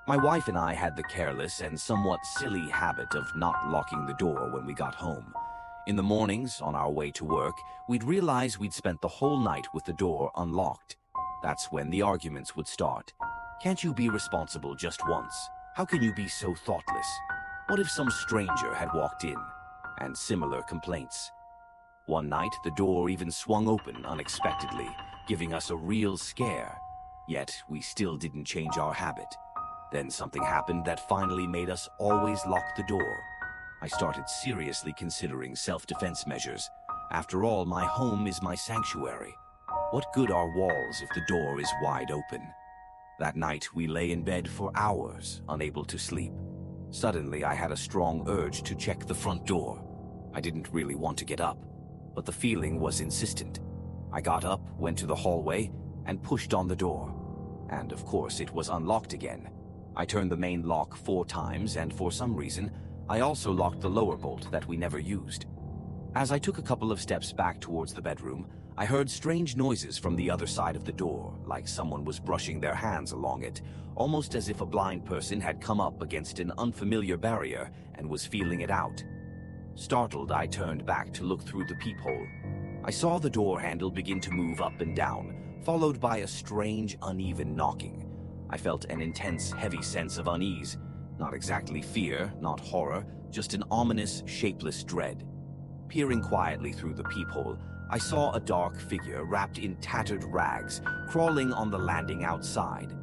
My wife and I had the careless and somewhat silly habit of not locking the door when we got home. In the mornings, on our way to work, we'd realize we'd spent the whole night with the door unlocked. That's when the arguments would start. Can't you be responsible just once? How can you be so thoughtless? What if some stranger had walked in? And similar complaints. One night, the door even swung open unexpectedly, giving us a real scare. Yet, we still didn't change our habit. Then something happened that finally made us always lock the door. I started seriously considering self-defense measures. After all, my home is my sanctuary. What good are walls if the door is wide open? That night, we lay in bed for hours, unable to sleep. Suddenly, I had a strong urge to check the front door. I didn't really want to get up, but the feeling was insistent. I got up, went to the hallway, and pushed on the door. And of course, it was unlocked again. I turned the main lock 4 times, and for some reason, I also locked the lower bolt that we never used. As I took a couple of steps back towards the bedroom, I heard strange noises from the other side of the door, like someone was brushing their hands along it, almost as if a blind person had come up against an unfamiliar barrier and was feeling it out. Startled, I turned back to look through the peephole. I saw the door handle begin to move up and down, followed by a strange, uneven knocking. I felt an intense, heavy sense of unease. Not exactly fear, not horror, just an ominous, shapeless dread. Peering quietly through the peephole, I saw a dark figure wrapped in tattered rags, crawling on the landing outside.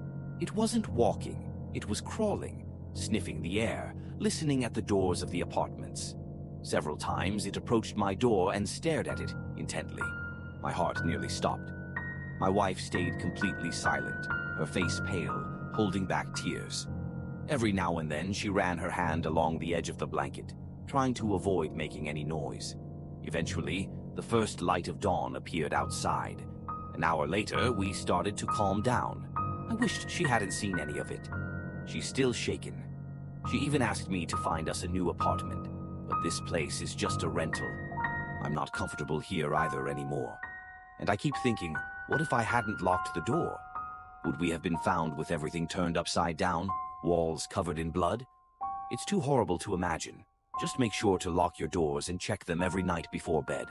It wasn't walking, it was crawling, sniffing the air, listening at the doors of the apartments. Several times it approached my door and stared at it intently. My heart nearly stopped. My wife stayed completely silent, her face pale, holding back tears. Every now and then she ran her hand along the edge of the blanket, trying to avoid making any noise. Eventually, the first light of dawn appeared outside. An hour later, we started to calm down. I wished she hadn't seen any of it. She's still shaken. She even asked me to find us a new apartment, but this place is just a rental. I'm not comfortable here either anymore. And I keep thinking, what if I hadn't locked the door? Would we have been found with everything turned upside down, walls covered in blood? It's too horrible to imagine. Just make sure to lock your doors and check them every night before bed.